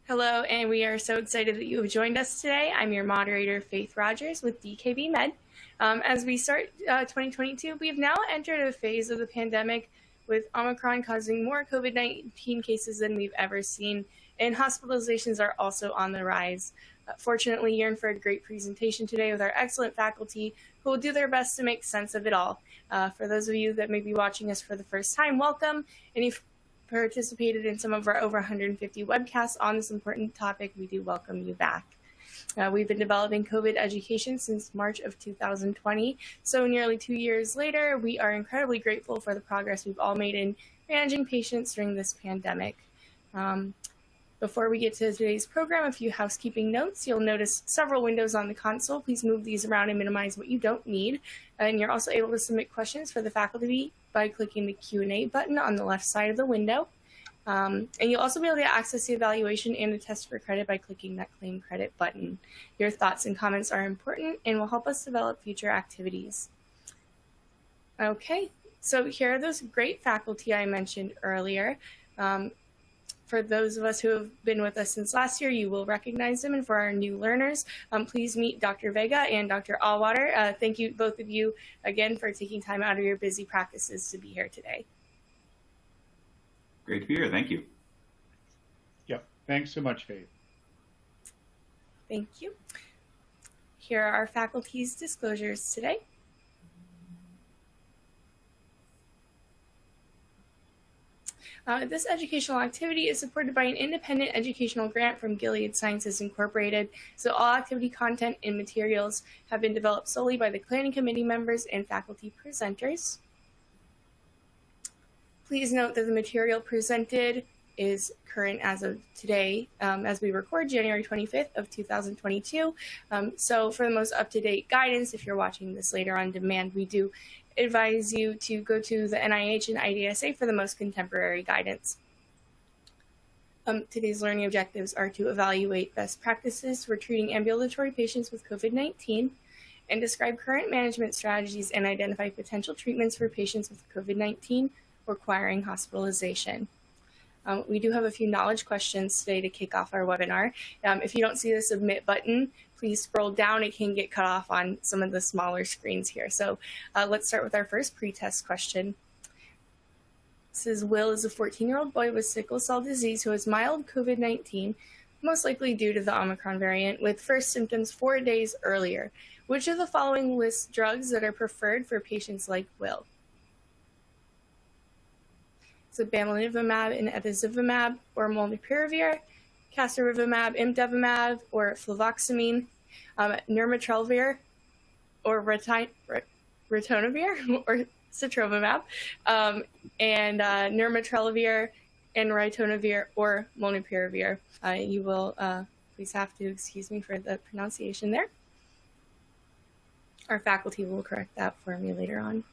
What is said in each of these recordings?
Hello, and we are so excited that you have joined us today. I'm your moderator, Faith Rogers with DKB Med. As we start 2022, we have now entered a phase of the pandemic with Omicron causing more COVID-19 cases than we've ever seen, and hospitalizations are also on the rise. Fortunately, you're in for a great presentation today with our excellent faculty who will do their best to make sense of it all. For those of you that may be watching us for the first time, welcome. And if participated in some of our over 150 webcasts on this important topic, we do welcome you back. We've been developing COVID education since March of 2020, so nearly 2 years later, we are incredibly grateful for the progress we've all made in managing patients during this pandemic. Before we get to today's program, a few housekeeping notes. You'll notice several windows on the console. Please move these around and minimize what you don't need. And you're also able to submit questions for the faculty by clicking the Q&A button on the left side of the window. And you'll also be able to access the evaluation and the test for credit by clicking that Claim Credit button. Your thoughts and comments are important and will help us develop future activities. Okay, so here are those great faculty I mentioned earlier. For those of us who have been with us since last year, you will recognize them. And for our new learners, please meet Dr. Vega and Dr. Auwaerter. Thank you, both of you, again, for taking time out of your busy practices to be here today. Great to be here. Thank you. Yep. Thanks so much, Faith. Thank you. Here are our faculty's disclosures today. This educational activity is supported by an independent educational grant from Gilead Sciences Incorporated. So all activity content and materials have been developed solely by the planning committee members and faculty presenters. Please note that the material presented is current as of today, as we record January 25th of 2022. So for the most up-to-date guidance, if you're watching this later on demand, we do advise you to go to the NIH and IDSA for the most contemporary guidance. Today's learning objectives are to evaluate best practices for treating ambulatory patients with COVID-19 and describe current management strategies and identify potential treatments for patients with COVID-19 requiring hospitalization. We do have a few knowledge questions today to kick off our webinar. If you don't see the submit button, please scroll down. It can get cut off on some of the smaller screens here. So let's start with our first pre-test question. This is Will is a 14-year-old boy with sickle cell disease who has mild COVID-19, most likely due to the Omicron variant, with first symptoms 4 days earlier. Which of the following lists drugs that are preferred for patients like Will? So bamlanivimab and etesevimab or molnupiravir, casirivimab, imdevimab, or fluvoxamine, nirmatrelvir, or ritonavir, or sotrovimab, and nirmatrelvir and ritonavir, or molnupiravir. You will please have to excuse me for the pronunciation there. Our faculty will correct that for me later on.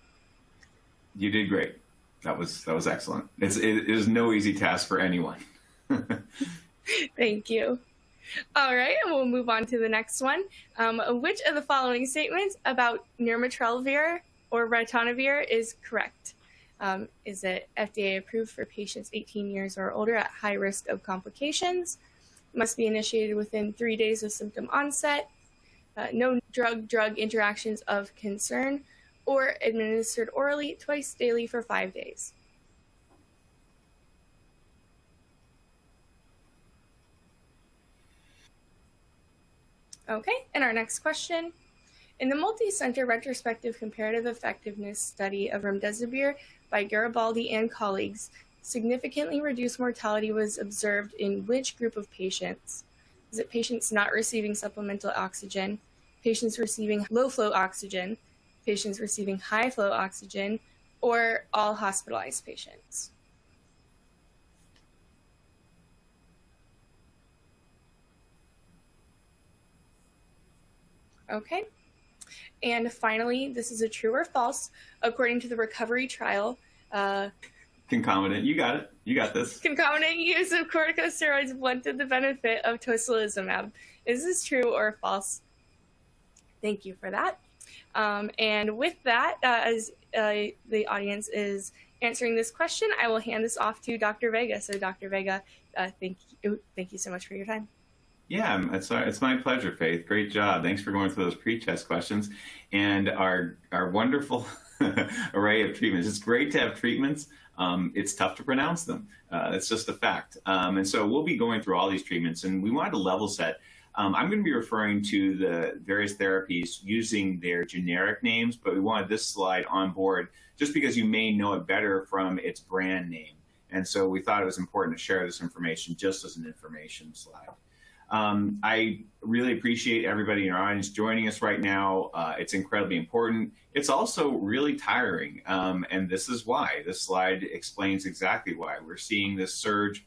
You did great. That was excellent. It is no easy task for anyone. Thank you. All right, and we'll move on to the next one. Which of the following statements about nirmatrelvir or ritonavir is correct? Is it FDA approved for patients 18 years or older at high risk of complications? Must be initiated within 3 days of symptom onset? No drug-drug interactions of concern? Or administered orally twice daily for 5 days? Okay, and our next question. In the multi-center retrospective comparative effectiveness study of remdesivir by Garibaldi and colleagues, significantly reduced mortality was observed in which group of patients? Is it patients not receiving supplemental oxygen, patients receiving low-flow oxygen, patients receiving high-flow oxygen, or all hospitalized patients? Okay. And finally, this is a true or false. According to the recovery trial, Concomitant, you got it. You got this. Concomitant use of corticosteroids blunted the benefit of tocilizumab. Is this true or false? Thank you for that. And with that, as the audience is answering this question, I will hand this off to Dr. Vega. So Dr. Vega, thank you so much for your time. Yeah, it's my pleasure, Faith. Great job. Thanks for going through those pre-test questions and our wonderful array of treatments. It's great to have treatments. It's tough to pronounce them. It's just a fact. And so we'll be going through all these treatments, and we wanted to level set. I'm going to be referring to the various therapies using their generic names, but we wanted this slide on board just because you may know it better from its brand name. And so we thought it was important to share this information just as an information slide. I really appreciate everybody in our audience joining us right now. It's incredibly important. It's also really tiring, and this is why. This slide explains exactly why. We're seeing this surge.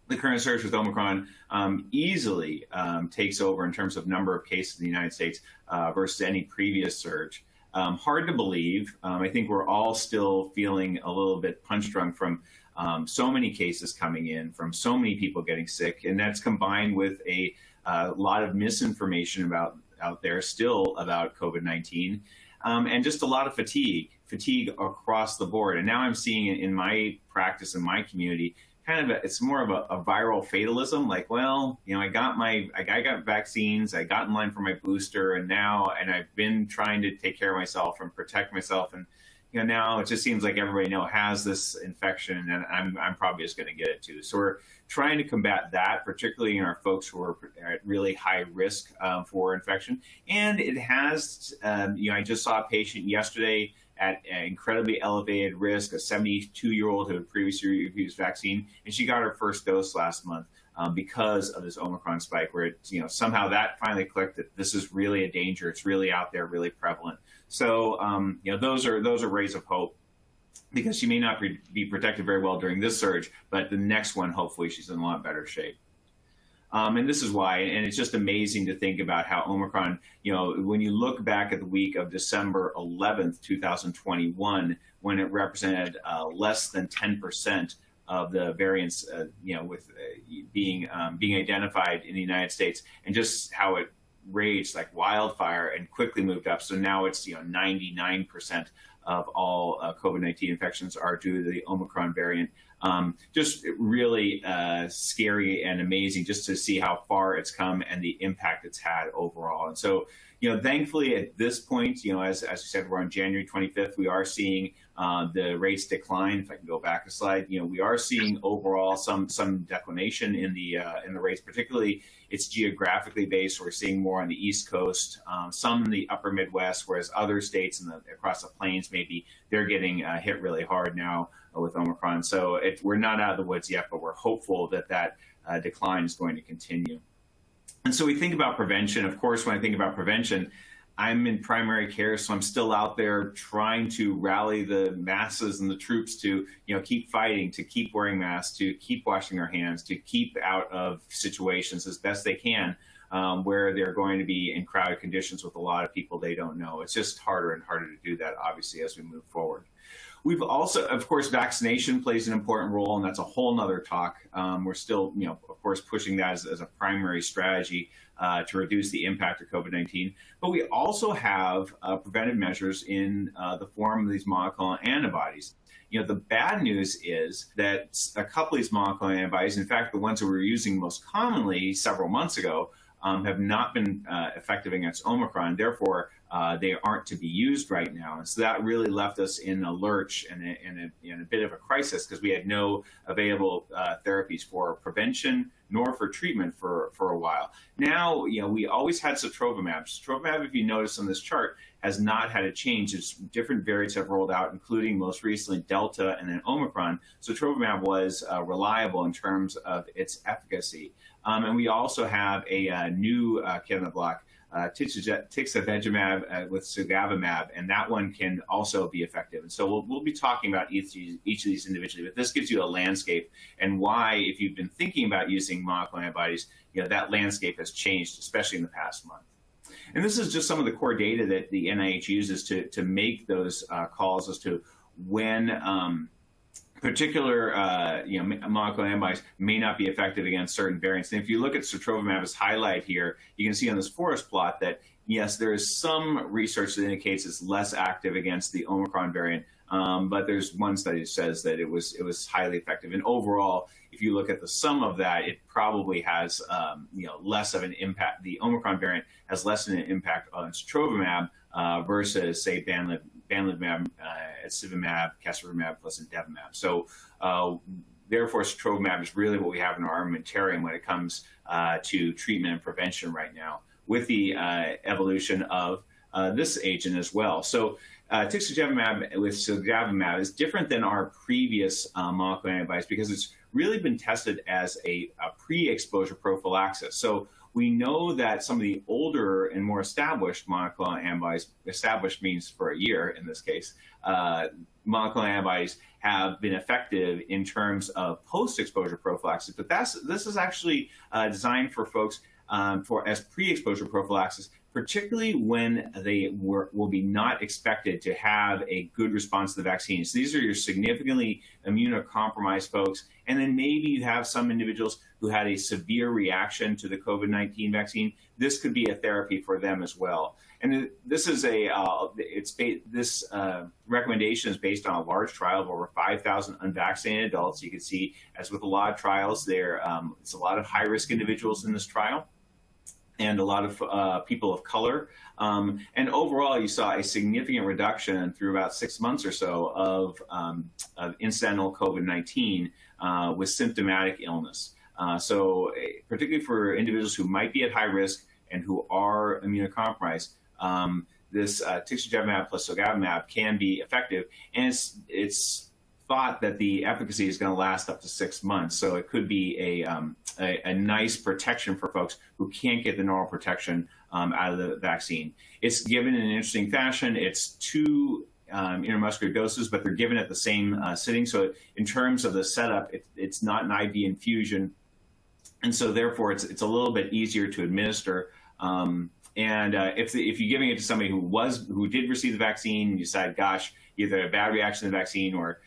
The current surge with Omicron easily takes over in terms of number of cases in the United States versus any previous surge. Hard to believe. I think we're all still feeling a little bit punch drunk from so many cases coming in, from so many people getting sick, and that's combined with a lot of misinformation out there still about COVID-19, and just a lot of fatigue across the board. And now I'm seeing it in my practice, in my community, it's more of a viral fatalism. Like, well, I got vaccines, I got in line for my booster, and I've been trying to take care of myself and protect myself, and now it just seems like everybody has this infection, and I'm probably just going to get it too. So we're trying to combat that, particularly in our folks who are at really high risk for infection. And it has, I just saw a patient yesterday at an incredibly elevated risk, a 72-year-old who had previously refused vaccine, and she got her first dose last month because of this Omicron spike, where somehow that finally clicked that this is really a danger. It's really out there, really prevalent. So those are rays of hope, because she may not be protected very well during this surge, but the next one, hopefully, she's in a lot better shape. And this is why, and it's just amazing to think about how Omicron, when you look back at the week of December 11th, 2021, when it represented less than 10% of the variants, with being identified in the United States, and just how it raged like wildfire and quickly moved up. So now it's 99% of all COVID-19 infections are due to the Omicron variant. Just really scary and amazing just to see how far it's come and the impact it's had overall. And so, thankfully at this point, as you said, we're on January 25th, we are seeing the rates decline. If I can go back a slide, we are seeing overall some declination in the rates. Particularly, it's geographically based. We're seeing more on the East Coast, some in the upper Midwest, whereas other states across the plains, maybe they're getting hit really hard now with Omicron. So we're not out of the woods yet, but we're hopeful that decline is going to continue. And so we think about prevention. Of course, when I think about prevention, I'm in primary care, so I'm still out there trying to rally the masses and the troops to, keep fighting, to keep wearing masks, to keep washing their hands, to keep out of situations as best they can, where they're going to be in crowded conditions with a lot of people they don't know. It's just harder and harder to do that, obviously, as we move forward. We've also, of course, vaccination plays an important role, and that's a whole nother talk. We're still, of course, pushing that as a primary strategy to reduce the impact of COVID-19. But we also have preventive measures in the form of these monoclonal antibodies. The bad news is that a couple of these monoclonal antibodies, in fact, the ones that we were using most commonly several months ago, have not been effective against Omicron. Therefore, they aren't to be used right now. And so that really left us in a lurch and in a bit of a crisis, because we had no available therapies for prevention nor for treatment for a while. Now, we always had sotrovimab. Sotrovimab, if you notice on this chart, has not had a change. As different variants have rolled out, including most recently Delta and then Omicron. Sotrovimab was reliable in terms of its efficacy. And we also have a new kid on the block, tixavegimab with sugavimab, and that one can also be effective. And so we'll be talking about each of these individually, but this gives you a landscape and why, if you've been thinking about using monoclonal antibodies, that landscape has changed, especially in the past month. And this is just some of the core data that the NIH uses to make those calls as to when particular monoclonal antibodies may not be effective against certain variants. And if you look at sotrovimab as highlight here, you can see on this forest plot that yes, there is some research that indicates it's less active against the Omicron variant, but there's one study that says that it was highly effective. And overall, if you look at the sum of that, it probably has less of an impact. The Omicron variant has less of an impact on sotrovimab versus, say, bamlanivimab, etsivimab, casirivimab plus indevimab. So therefore, sotrovimab is really what we have in our armamentarium when it comes to treatment and prevention right now, with the evolution of this agent as well. So tixagevimab with sotrovimab is different than our previous monoclonal antibodies because it's really been tested as a pre-exposure prophylaxis. So we know that some of the older and more established monoclonal antibodies, established means for a year in this case, monoclonal antibodies have been effective in terms of post-exposure prophylaxis, but this is actually designed for folks as pre-exposure prophylaxis, particularly when they will be not expected to have a good response to the vaccine. So these are your significantly immunocompromised folks, and then maybe you have some individuals who had a severe reaction to the COVID-19 vaccine. This could be a therapy for them as well. And this is this recommendation is based on a large trial of over 5,000 unvaccinated adults. You can see, as with a lot of trials, it's a lot of high-risk individuals in this trial, and a lot of people of color. And overall, you saw a significant reduction through about 6 months or so of incidental COVID-19 with symptomatic illness. So particularly for individuals who might be at high risk and who are immunocompromised, this tixagevimab plus sotrovimab can be effective. And it's thought that the efficacy is going to last up to 6 months. So it could be a nice protection for folks who can't get the normal protection out of the vaccine. It's given in an interesting fashion. It's 2 intramuscular doses, but they're given at the same sitting. So in terms of the setup, it's not an IV infusion. And so therefore, it's a little bit easier to administer. If you're giving it to somebody who did receive the vaccine, and you decide, gosh, either a bad reaction to the vaccine or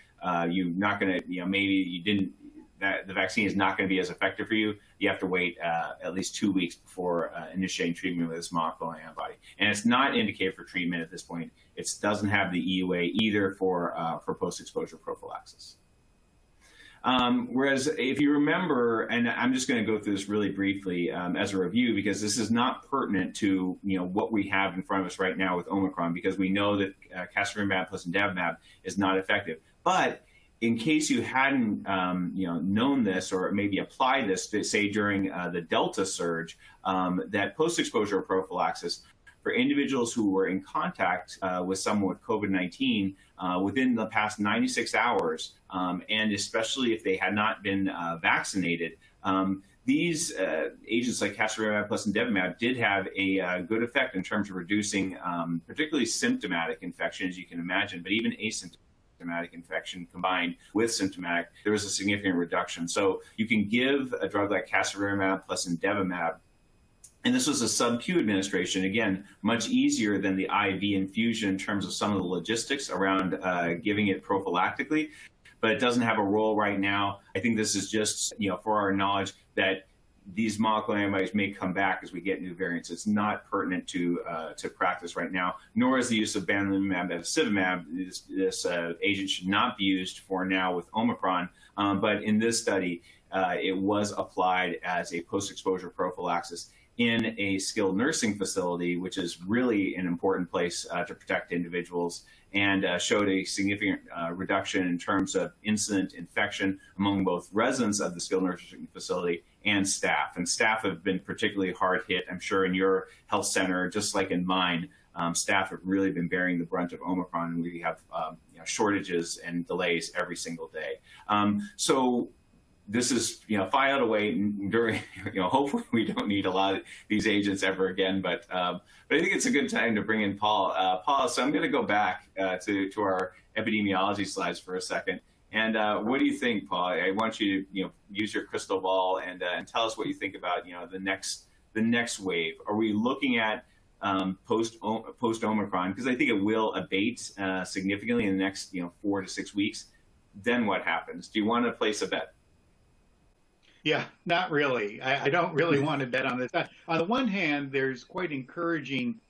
you're not going to, maybe you didn't, the vaccine is not going to be as effective for you, you have to wait at least 2 weeks before initiating treatment with this monoclonal antibody. And it's not indicated for treatment at this point. It doesn't have the EUA either for post-exposure prophylaxis. Whereas if you remember, and I'm just going to go through this really briefly as a review, because this is not pertinent to what we have in front of us right now with Omicron, because we know that casirivimab plus indevimab is not effective. But in case you hadn't known this or maybe applied this, to, say during the Delta surge, that post-exposure prophylaxis for individuals who were in contact with someone with COVID-19 within the past 96 hours, and especially if they had not been vaccinated, these agents like casirivimab plus indevimab did have a good effect in terms of reducing particularly symptomatic infection, as you can imagine, but even asymptomatic infection combined with symptomatic, there was a significant reduction. So you can give a drug like casirivimab plus indevimab, and this was a sub-Q administration, again, much easier than the IV infusion in terms of some of the logistics around giving it prophylactically, but it doesn't have a role right now. I think this is just, for our knowledge that these monoclonal antibodies may come back as we get new variants. It's not pertinent to practice right now, nor is the use of bamlanivimab and epidemiology. This agent should not be used for now with Omicron, but in this study, it was applied as a post-exposure prophylaxis in a skilled nursing facility, which is really an important place to protect individuals, and showed a significant reduction in terms of incident infection among both residents of the skilled nursing facility and staff. And staff have been particularly hard hit. I'm sure in your health center, just like in mine, staff have really been bearing the brunt of Omicron, and we have shortages and delays every single day. So this is, file out a way during, hopefully we don't need a lot of these agents ever again, but I think it's a good time to bring in Paul. Paul, so I'm going to go back to our epidemiology slides for a second. And what do you think, Paul? I want you to, use your crystal ball and tell us what you think about, the next wave. Are we looking at post Omicron? Because I think it will abate significantly in the next, 4 to 6 weeks. Then what happens? Do you want to place a bet? Yeah, not really. I don't really want to bet on this. On the one hand, there's quite encouraging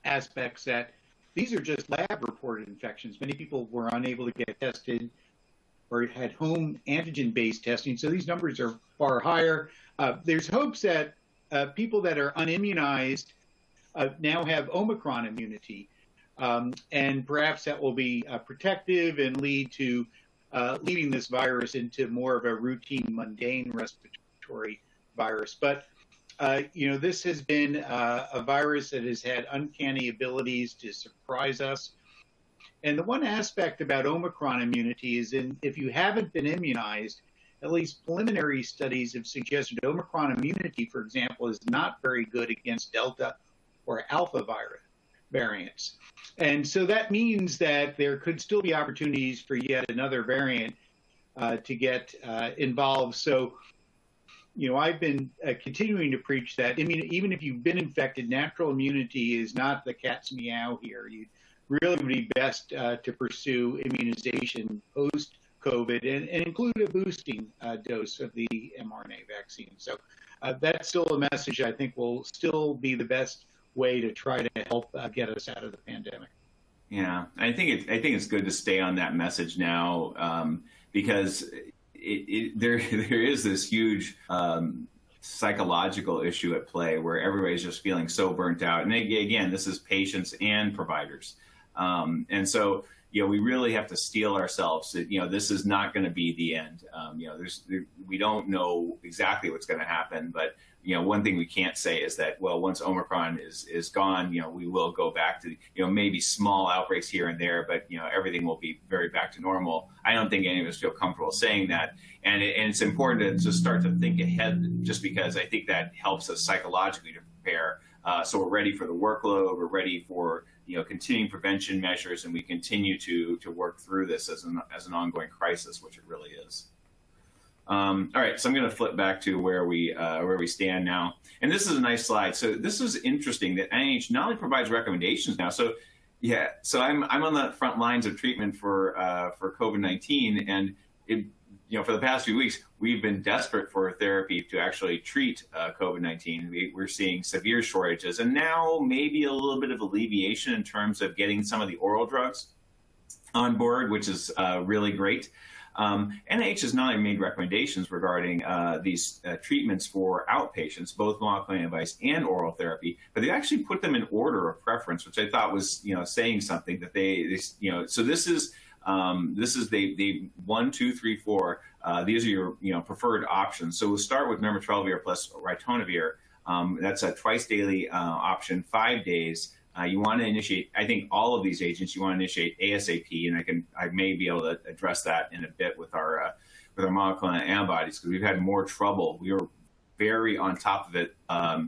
aspects that these are just lab-reported infections. Many people were unable to get tested or had home antigen-based testing, so these numbers are far higher. There's hopes that people that are unimmunized now have Omicron immunity, and perhaps that will be protective and lead to leading this virus into more of a routine, mundane respiratory virus. But this has been a virus that has had uncanny abilities to surprise us. And the one aspect about Omicron immunity is if you haven't been immunized, at least preliminary studies have suggested Omicron immunity, for example, is not very good against Delta or Alpha variants. And so that means that there could still be opportunities for yet another variant to get involved. So, I've been continuing to preach that. I mean, even if you've been infected, natural immunity is not the cat's meow here. You really would be best to pursue immunization post-COVID and include a boosting dose of the mRNA vaccine. So that's still a message I think will still be the best way to try to help get us out of the pandemic. Yeah, I think it's good to stay on that message now because there is this huge psychological issue at play where everybody's just feeling so burnt out. And again, this is patients and providers. And so, we really have to steel ourselves that, this is not going to be the end. We don't know exactly what's going to happen, but, one thing we can't say is that, well, once Omicron is gone, we will go back to, maybe small outbreaks here and there, but, everything will be very back to normal. I don't think any of us feel comfortable saying that. And it's important to just start to think ahead, just because I think that helps us psychologically to prepare. So we're ready for the workload, we're ready for, continuing prevention measures, and we continue to work through this as an ongoing crisis, which it really is. All right, so I'm going to flip back to where we stand now, and this is a nice slide. So this is interesting that NIH not only provides recommendations now. So so I'm on the front lines of treatment for COVID-19, and for the past few weeks we've been desperate for a therapy to actually treat COVID-19. We're seeing severe shortages, and now maybe a little bit of alleviation in terms of getting some of the oral drugs on board, which is really great. NIH has not only made recommendations regarding these treatments for outpatients, both monoclonal antibodies and oral therapy, but they actually put them in order of preference, which I thought was, saying something that they so this is the 1, 2, 3, 4. These are your preferred options. So we'll start with nirmatrelvir plus ritonavir. That's a twice daily option, 5 days. You want to initiate, I think, all of these agents, you want to initiate ASAP, and I may be able to address that in a bit with our monoclonal antibodies, because we've had more trouble. We were very on top of it,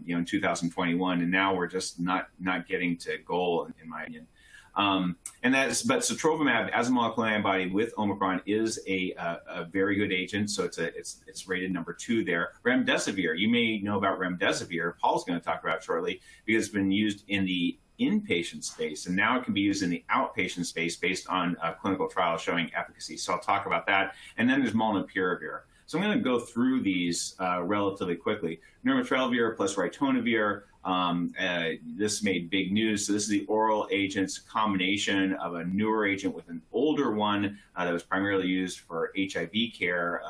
in 2021, and now we're just not getting to goal, in my opinion. But sotrovimab as a monoclonal antibody with Omicron is a very good agent. So it's rated number 2 there. Remdesivir, you may know about remdesivir. Paul's going to talk about it shortly, because it's been used in the inpatient space, and now it can be used in the outpatient space based on clinical trials showing efficacy. So I'll talk about that. And then there's molnupiravir. So I'm going to go through these relatively quickly. Nirmatrelvir plus ritonavir. This made big news. So this is the oral agents combination of a newer agent with an older one that was primarily used for HIV care,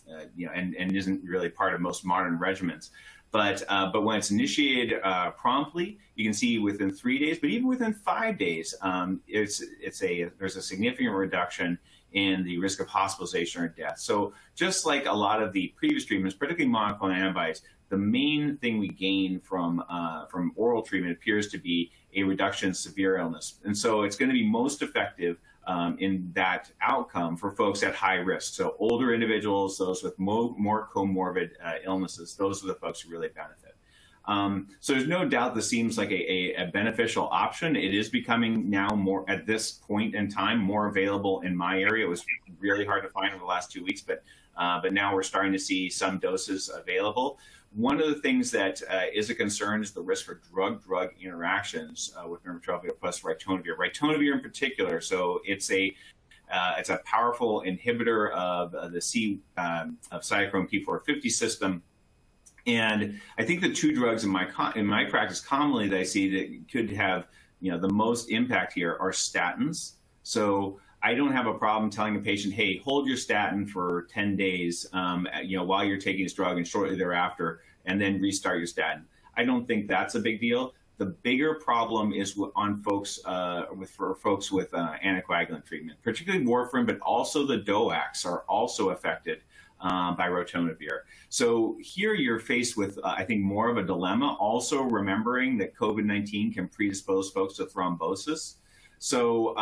and isn't really part of most modern regimens. But when it's initiated promptly, you can see within 3 days, but even within 5 days, there's a significant reduction in the risk of hospitalization or death. So just like a lot of the previous treatments, particularly monoclonal antibodies, the main thing we gain from oral treatment appears to be a reduction in severe illness. And so it's going to be most effective in that outcome for folks at high risk. So older individuals, those with more comorbid illnesses, those are the folks who really benefit. So there's no doubt this seems like a beneficial option. It is becoming now more, at this point in time, more available in my area. It was really hard to find over the last 2 weeks, but now we're starting to see some doses available. One of the things that is a concern is the risk for drug-drug interactions with nirmatrelvir plus ritonavir. Ritonavir in particular, so it's a powerful inhibitor of the of cytochrome P450 system. And I think the two drugs in my practice commonly that I see that could have the most impact here are statins. So I don't have a problem telling a patient, hey, hold your statin for 10 days, while you're taking this drug and shortly thereafter, and then restart your statin. I don't think that's a big deal. The bigger problem is on folks for folks with anticoagulant treatment, particularly warfarin, but also the DOACs are also affected by ritonavir. So here you're faced with, I think, more of a dilemma, also remembering that COVID-19 can predispose folks to thrombosis. So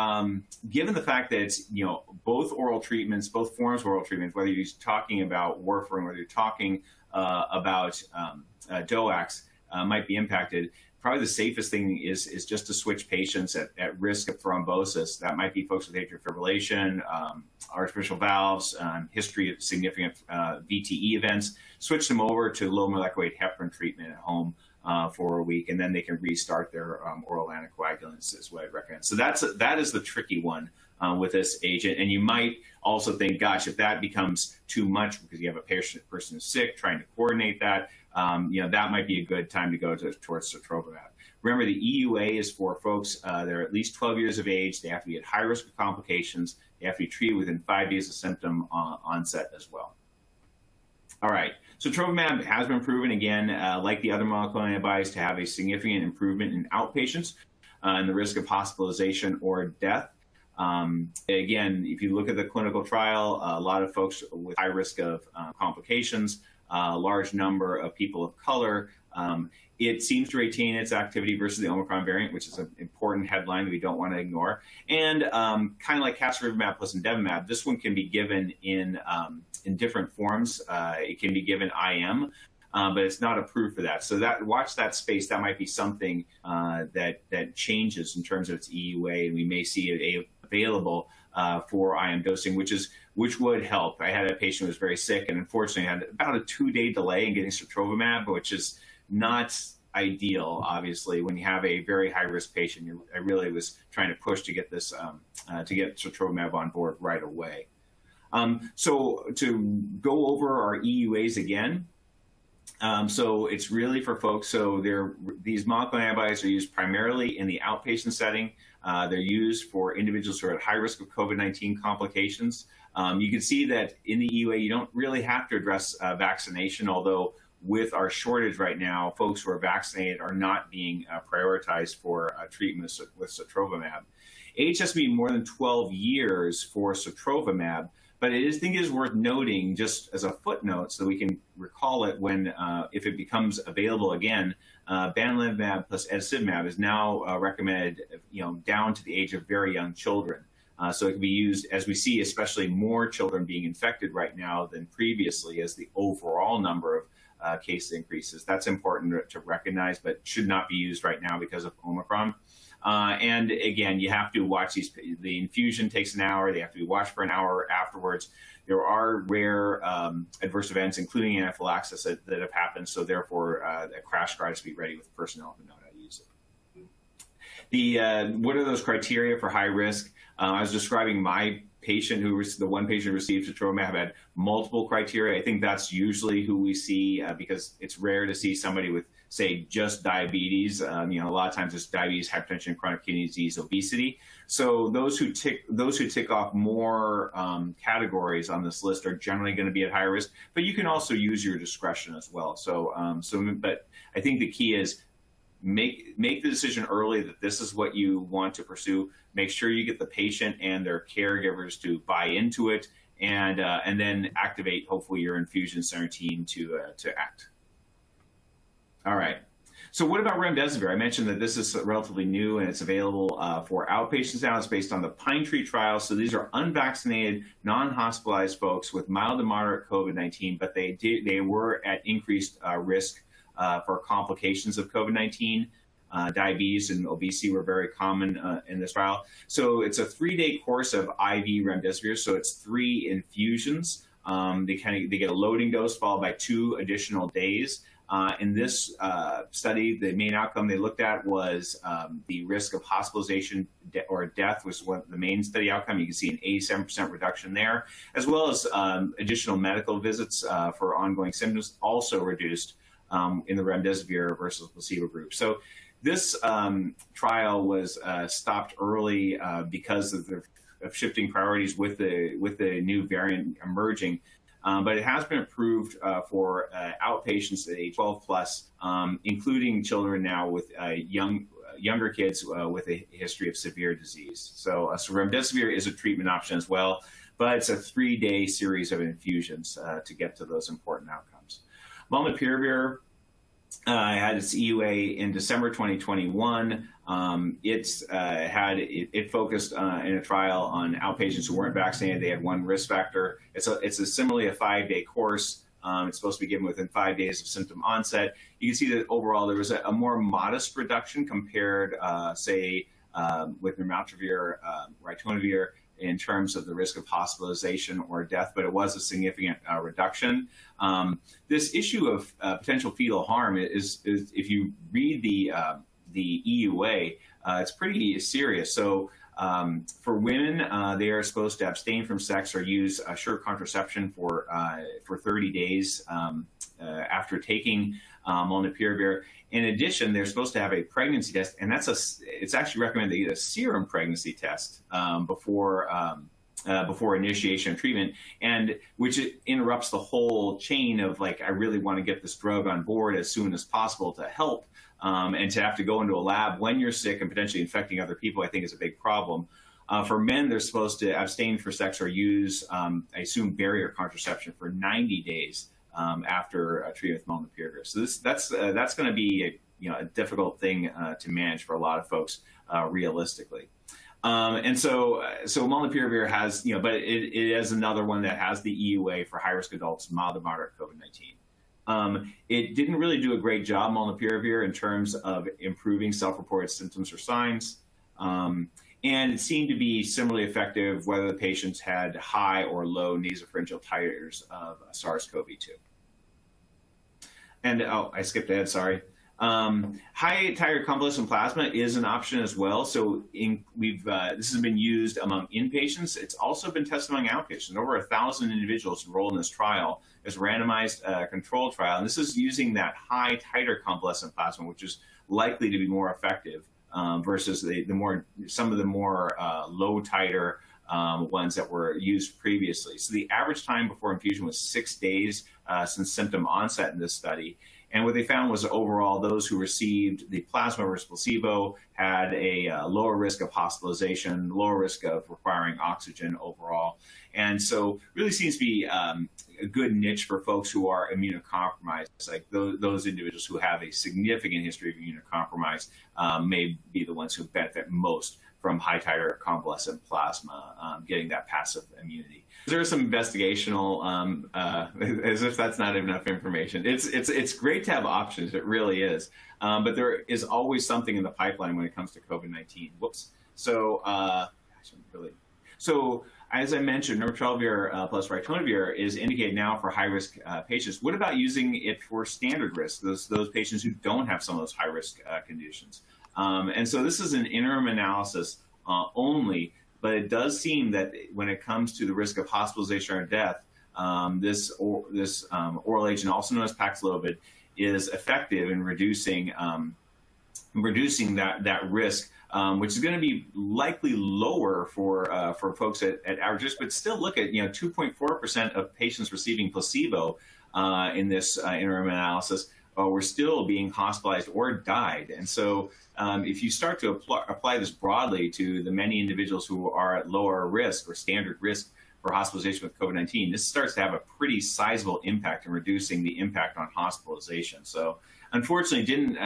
given the fact that it's, both oral treatments, both forms of oral treatments, whether you're talking about warfarin, whether you're talking about DOACs, might be impacted, probably the safest thing is just to switch patients at risk of thrombosis. That might be folks with atrial fibrillation, artificial valves, history of significant VTE events. Switch them over to low molecular weight heparin treatment at home for a week, and then they can restart their oral anticoagulants is what I recommend. So that is the tricky one with this agent. And you might also think, gosh, if that becomes too much because you have a person who's sick, trying to coordinate that, that might be a good time to go towards sotrovimab. Remember, the EUA is for folks that are at least 12 years of age. They have to be at high risk of complications. They have to be treated within 5 days of symptom onset as well. All right, sotrovimab has been proven, again, like the other monoclonal antibodies, to have a significant improvement in outpatients and the risk of hospitalization or death. Again, if you look at the clinical trial, a lot of folks with high risk of complications, a large number of people of color. It seems to retain its activity versus the Omicron variant, which is an important headline that we don't want to ignore. And kind of like casirivimab plus imdevimab, this one can be given in different forms. It can be given IM, but it's not approved for that. So watch that space. That might be something that changes in terms of its EUA, and we may see it available for IM dosing, which would help. I had a patient who was very sick and unfortunately had about a 2-day delay in getting sotrovimab, which is not ideal, obviously, when you have a very high-risk patient. I really was trying to push to get this, to get sotrovimab on board right away. So to go over our EUAs again, so it's really for folks, so these monoclonal antibodies are used primarily in the outpatient setting. They're used for individuals who are at high risk of COVID-19 complications. You can see that in the EUA, you don't really have to address vaccination, although with our shortage right now, folks who are vaccinated are not being prioritized for treatment with sotrovimab. Age has to be more than 12 years for sotrovimab, but I think it is worth noting, just as a footnote, so we can recall it when, if it becomes available again, bamlanivimab plus adalimumab is now recommended, down to the age of very young children. So it can be used, as we see, especially more children being infected right now than previously, as the overall number of case increases. That's important to recognize, but should not be used right now because of Omicron. And again, you have to watch these. The infusion takes an hour. They have to be watched for an hour afterwards. There are rare adverse events, including anaphylaxis, that have happened. So therefore, a crash cart has to be ready with personnel who know how to use it. What are those criteria for high risk? I was describing my patient the one patient who received sotrovimab had multiple criteria. I think that's usually who we see because it's rare to see somebody with, say, just diabetes. A lot of times it's diabetes, hypertension, chronic kidney disease, obesity. So those who tick off more categories on this list are generally going to be at higher risk. But you can also use your discretion as well. But I think the key is make the decision early that this is what you want to pursue. Make sure you get the patient and their caregivers to buy into it, and then activate, hopefully, your infusion center team to act. All right. So what about remdesivir? I mentioned that this is relatively new and it's available for outpatients now. It's based on the Pine Tree trial. So these are unvaccinated, non-hospitalized folks with mild to moderate COVID-19, but they were at increased risk for complications of COVID-19. Diabetes and obesity were very common in this trial. So it's a 3-day course of IV remdesivir. So it's 3 infusions. They get a loading dose followed by 2 additional days. In this study, the main outcome they looked at was the risk of hospitalization or death was the main study outcome. You can see an 87% reduction there, as well as additional medical visits for ongoing symptoms also reduced in the remdesivir versus placebo group. So this trial was stopped early because of shifting priorities with the new variant emerging. But it has been approved for outpatients at age 12 plus, including children now with younger kids with a history of severe disease. So remdesivir is a treatment option as well, but it's a 3-day series of infusions to get to those important outcomes. Molnupiravir had its EUA in December 2021. It focused in a trial on outpatients who weren't vaccinated. They had one risk factor. It's similarly a 5-day course. It's supposed to be given within 5 days of symptom onset. You can see that overall there was a more modest reduction compared, say, with nirmatrelvir, ritonavir, in terms of the risk of hospitalization or death, but it was a significant reduction. This issue of potential fetal harm is if you read the EUA, it's pretty serious. So for women, they are supposed to abstain from sex or use assured contraception for 30 days after taking molnupiravir. In addition, they're supposed to have a pregnancy test, and it's actually recommended they get a serum pregnancy test before initiation of treatment, and which interrupts the whole chain of like, I really want to get this drug on board as soon as possible to help, and to have to go into a lab when you're sick and potentially infecting other people, I think is a big problem. For men, they're supposed to abstain for sex or use, I assume, barrier contraception for 90 days. After treatment with molnupiravir. So that's going to be a difficult thing to manage for a lot of folks realistically. And so molnupiravir has, but it is another one that has the EUA for high-risk adults, mild to moderate COVID-19. It didn't really do a great job, molnupiravir, in terms of improving self-reported symptoms or signs. And it seemed to be similarly effective whether the patients had high or low nasopharyngeal titers of SARS-CoV-2. And I skipped ahead, sorry. High titer convalescent plasma is an option as well. So this has been used among inpatients. It's also been tested among outpatients. Over 1,000 individuals enrolled in this trial. It's a randomized controlled trial. And this is using that high titer convalescent plasma, which is likely to be more effective versus some of the more low titer ones that were used previously. So the average time before infusion was 6 days since symptom onset in this study. And what they found was overall those who received the plasma versus placebo had a lower risk of hospitalization, lower risk of requiring oxygen overall. And so really seems to be a good niche for folks who are immunocompromised. Like those individuals who have a significant history of immunocompromise may be the ones who benefit most from high titer convalescent plasma, getting that passive immunity. There are some investigational, as if that's not enough information. It's great to have options, it really is. But there is always something in the pipeline when it comes to COVID-19. Whoops. So, as I mentioned, nirmatrelvir plus ritonavir is indicated now for high-risk patients. What about using it for standard risk, those patients who don't have some of those high-risk conditions? And so this is an interim analysis only, but it does seem that when it comes to the risk of hospitalization or death, this oral agent, also known as Paxlovid, is effective in reducing that risk, which is going to be likely lower for folks at average risk, but still look at 2.4% of patients receiving placebo in this interim analysis were still being hospitalized or died. And so if you start to apply this broadly to the many individuals who are at lower risk or standard risk for hospitalization with COVID-19, this starts to have a pretty sizable impact in reducing the impact on hospitalization. So unfortunately, didn't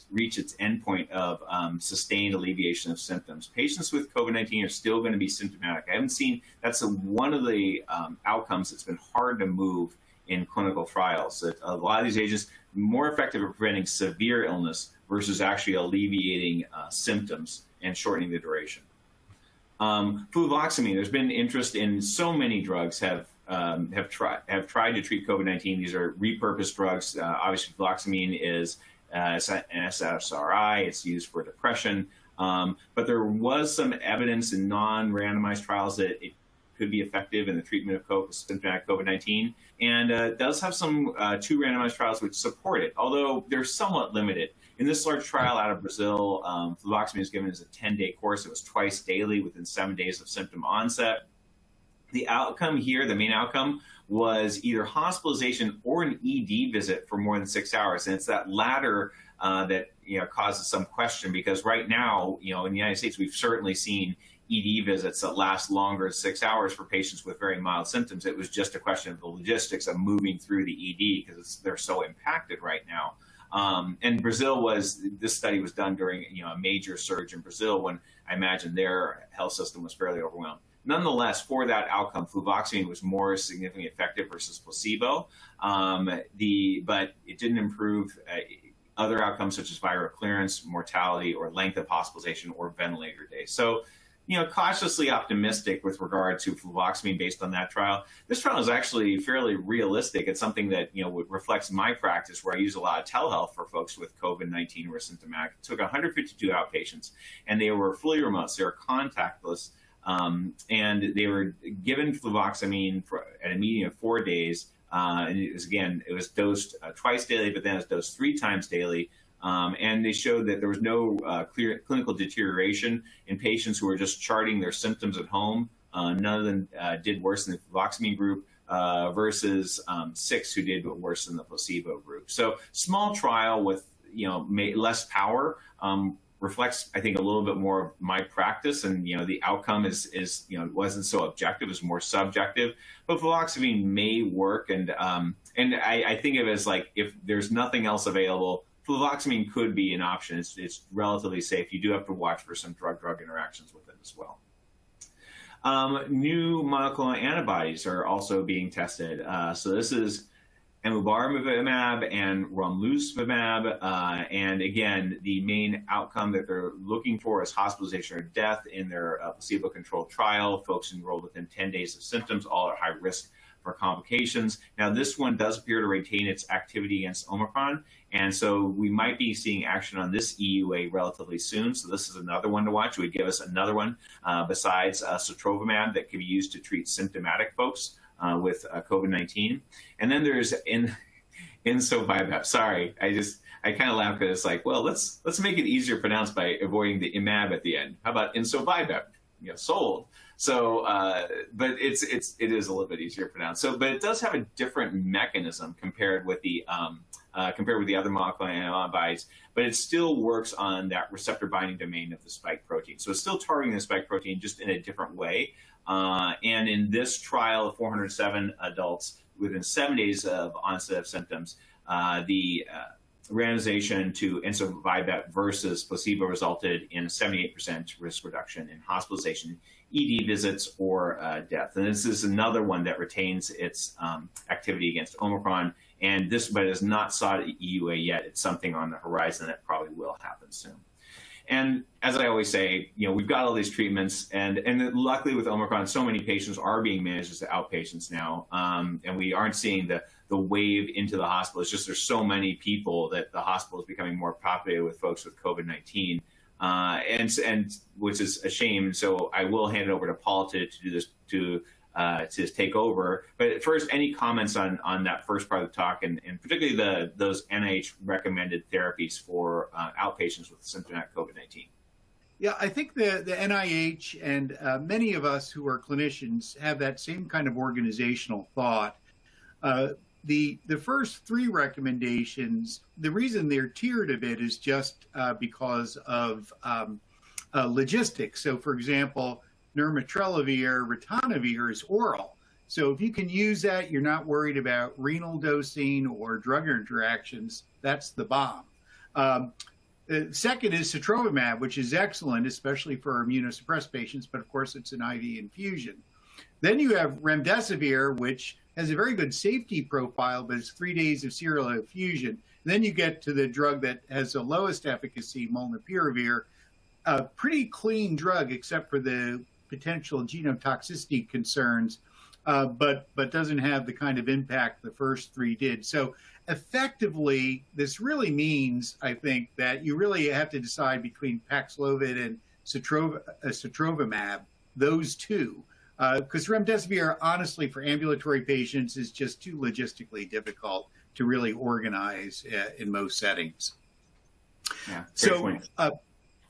reach its endpoint of sustained alleviation of symptoms. Patients with COVID-19 are still going to be symptomatic. I haven't seen, that's one of the outcomes that's been hard to move in clinical trials. That a lot of these agents more effective at preventing severe illness versus actually alleviating symptoms and shortening the duration. Fluvoxamine, there's been interest in so many drugs have tried to treat COVID-19. These are repurposed drugs. Obviously, fluvoxamine is an SSRI. It's used for depression. But there was some evidence in non-randomized trials that it could be effective in the treatment of symptomatic COVID-19. And it does have some 2 randomized trials which support it, although they're somewhat limited. In this large trial out of Brazil, fluvoxamine was given as a 10-day course. It was twice daily within 7 days of symptom onset. The outcome here, the main outcome, was either hospitalization or an ED visit for more than 6 hours. And it's that latter that causes some question, because right now, in the United States, we've certainly seen ED visits that last longer than 6 hours for patients with very mild symptoms. It was just a question of the logistics of moving through the ED because they're so impacted right now. And Brazil this study was done during a major surge in Brazil when I imagine their health system was fairly overwhelmed. Nonetheless, for that outcome, fluvoxamine was more significantly effective versus placebo, but it didn't improve other outcomes such as viral clearance, mortality, or length of hospitalization or ventilator days. So, cautiously optimistic with regard to fluvoxamine based on that trial. This trial is actually fairly realistic. It's something that, reflects my practice, where I use a lot of telehealth for folks with COVID-19 who are symptomatic. It took 152 outpatients, and they were fully remote, so they were contactless. And they were given fluvoxamine at a median of 4 days. And it was dosed twice daily, but then it was dosed 3 times daily. And they showed that there was no clear clinical deterioration in patients who were just charting their symptoms at home. None of them did worse than the fluvoxamine group versus 6 who did worse than the placebo group. So small trial with less power. Reflects, I think, a little bit more of my practice, and the outcome is wasn't so objective; it's more subjective. But fluvoxamine may work, and I think of it as like, if there's nothing else available, fluvoxamine could be an option. It's relatively safe. You do have to watch for some drug-drug interactions with it as well. New monoclonal antibodies are also being tested. So this is Auwaerter and romlusvimab, and again, the main outcome that they're looking for is hospitalization or death in their placebo-controlled trial. Folks enrolled within 10 days of symptoms, all at high risk for complications. Now, this one does appear to retain its activity against Omicron, and so we might be seeing action on this EUA relatively soon. So this is another one to watch. It would give us another one besides sotrovimab that can be used to treat symptomatic folks with COVID-19. And then there's insovimab. Sorry, I kind of laugh because it's like, well, let's make it easier to pronounce by avoiding the imab at the end. How about insovimab? Sold. So, but it is a little bit easier to pronounce. So, but it does have a different mechanism compared with the other monoclonal antibodies, but it still works on that receptor binding domain of the spike protein. So it's still targeting the spike protein, just in a different way. And in this trial of 407 adults within 7 days of onset of symptoms, the randomization to insovimab versus placebo resulted in a 78% risk reduction in hospitalization, ED visits, or death. And this is another one that retains its activity against Omicron. And this, but is not sought at EUA yet. It's something on the horizon that probably will happen soon. And as I always say, we've got all these treatments, and luckily with Omicron, so many patients are being managed as outpatients now, and we aren't seeing the wave into the hospital. It's just there's so many people that the hospital is becoming more populated with folks with COVID-19, and which is a shame. So I will hand it over to Paul to do this to take over. But first, any comments on that first part of the talk, and particularly those NIH recommended therapies for outpatients with symptomatic COVID-19? Yeah, I think the NIH and many of us who are clinicians have that same kind of organizational thought. The first 3 recommendations, the reason they're tiered a bit is just because of logistics. So, for example, nirmatrelvir, ritonavir is oral. So if you can use that, you're not worried about renal dosing or drug interactions. That's the bomb. Second is sotrovimab, which is excellent, especially for immunosuppressed patients, but of course it's an IV infusion. Then you have remdesivir, which has a very good safety profile, but it's 3 days of serial infusion. And then you get to the drug that has the lowest efficacy, molnupiravir, a pretty clean drug except for the potential genotoxicity concerns, but doesn't have the kind of impact the first 3 did. So effectively, this really means, I think, that you really have to decide between Paxlovid and sotrovimab, those two, because remdesivir, honestly, for ambulatory patients is just too logistically difficult to really organize in most settings. Yeah. So,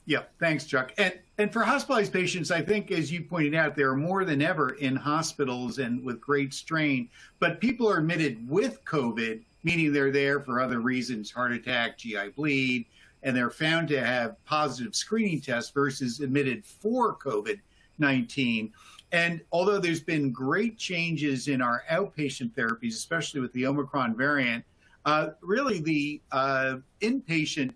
yeah, thanks, Chuck. And for hospitalized patients, I think, as you pointed out, there are more than ever in hospitals and with great strain. But people are admitted with COVID, meaning they're there for other reasons, heart attack, GI bleed, and they're found to have positive screening tests versus admitted for COVID-19. And although there's been great changes in our outpatient therapies, especially with the Omicron variant, really the inpatient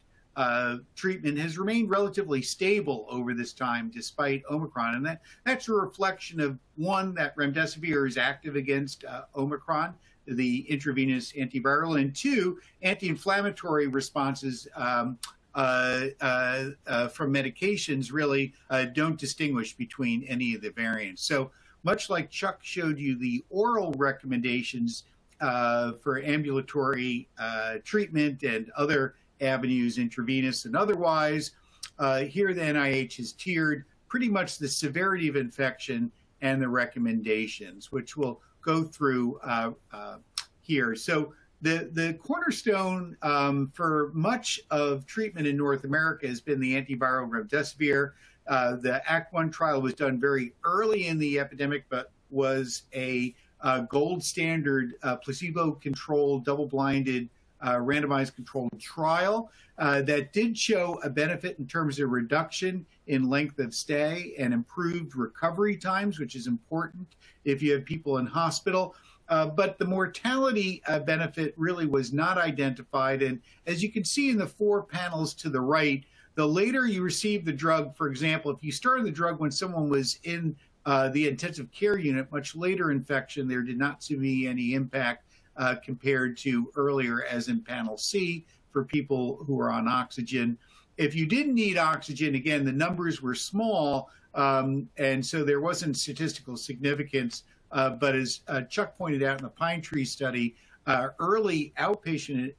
treatment has remained relatively stable over this time despite Omicron. And that's a reflection of, one, that remdesivir is active against Omicron, the intravenous antiviral, and two, anti-inflammatory responses from medications really don't distinguish between any of the variants. So much like Chuck showed you the oral recommendations for ambulatory treatment and other avenues, intravenous and otherwise, here the NIH has tiered pretty much the severity of infection and the recommendations, which we'll go through here. So the cornerstone for much of treatment in North America has been the antiviral remdesivir. The Act 1 trial was done very early in the epidemic, but was a gold standard placebo-controlled, double-blinded, randomized controlled trial that did show a benefit in terms of reduction in length of stay and improved recovery times, which is important if you have people in hospital. But the mortality benefit really was not identified. And as you can see in the four panels to the right, the later you receive the drug, for example, if you started the drug when someone was in the intensive care unit, much later infection, there did not seem to be any impact compared to earlier, as in panel C, for people who are on oxygen. If you didn't need oxygen, again, the numbers were small, and so there wasn't statistical significance. But as Chuck pointed out in the Pine Tree study, early outpatient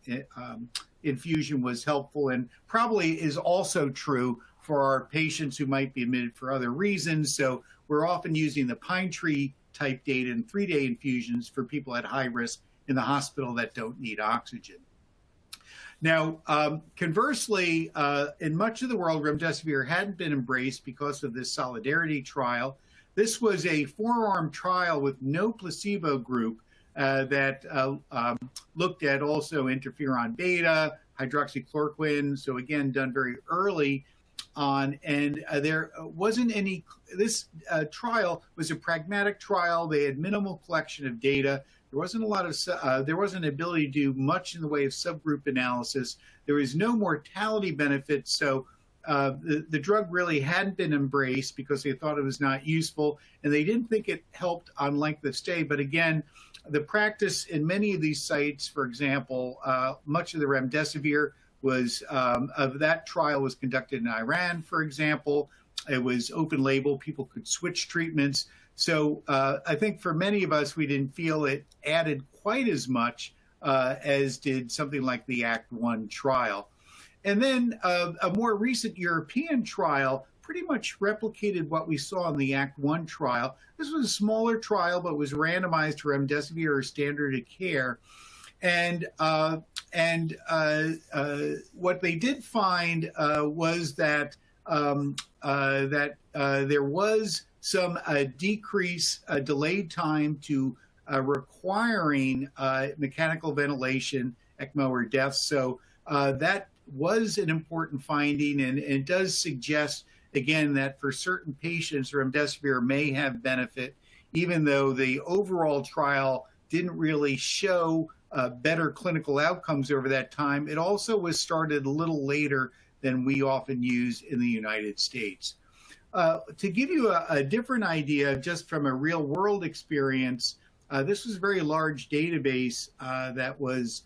infusion was helpful and probably is also true for our patients who might be admitted for other reasons. So we're often using the Pine Tree type data and 3-day infusions for people at high risk in the hospital that don't need oxygen. Now, conversely, in much of the world, remdesivir hadn't been embraced because of this solidarity trial. This was a 4-arm trial with no placebo group that looked at also interferon beta, hydroxychloroquine, so again, done very early on. And there wasn't any, this trial was a pragmatic trial. They had minimal collection of data. There wasn't a lot of, there wasn't an ability to do much in the way of subgroup analysis. There was no mortality benefit. So the drug really hadn't been embraced because they thought it was not useful, and they didn't think it helped on length of stay. But again, the practice in many of these sites, for example, much of the remdesivir was, of that trial was conducted in Iran, for example. It was open label, people could switch treatments. So I think for many of us, we didn't feel it added quite as much as did something like the Act 1 trial. And then a more recent European trial pretty much replicated what we saw in the Act 1 trial. This was a smaller trial, but was randomized to remdesivir or standard of care. And what they did find was that there was some decrease, delayed time to requiring mechanical ventilation, ECMO, or death. So that was an important finding, and it does suggest, again, that for certain patients, remdesivir may have benefit, even though the overall trial didn't really show better clinical outcomes over that time. It also was started a little later than we often use in the United States. To give you a different idea, just from a real-world experience, this was a very large database that was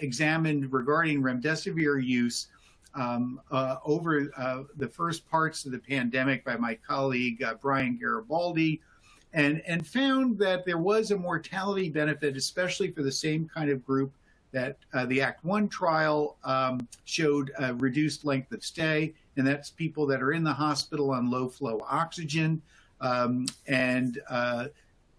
examined regarding remdesivir use over the first parts of the pandemic by my colleague, Brian Garibaldi, and found that there was a mortality benefit, especially for the same kind of group that the Act 1 trial showed a reduced length of stay, and that's people that are in the hospital on low-flow oxygen.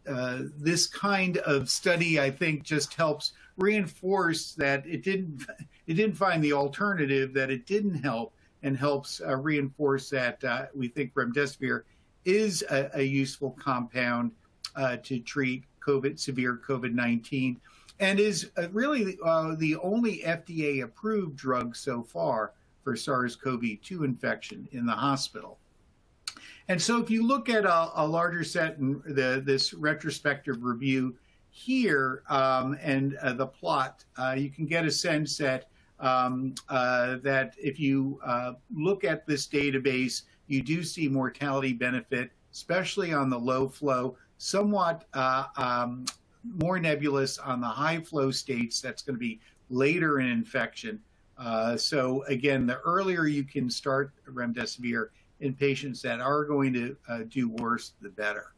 this kind of study, I think, just helps reinforce that it didn't find the alternative, that it didn't help, and helps reinforce that we think remdesivir is a useful compound to treat severe COVID-19, and is really the only FDA-approved drug so far for SARS-CoV-2 infection in the hospital. And so if you look at a larger set in this retrospective review here and the plot, you can get a sense that that if you look at this database, you do see mortality benefit, especially on the low flow, somewhat more nebulous on the high flow states. That's going to be later in infection. So again, the earlier you can start remdesivir in patients that are going to do worse, the better.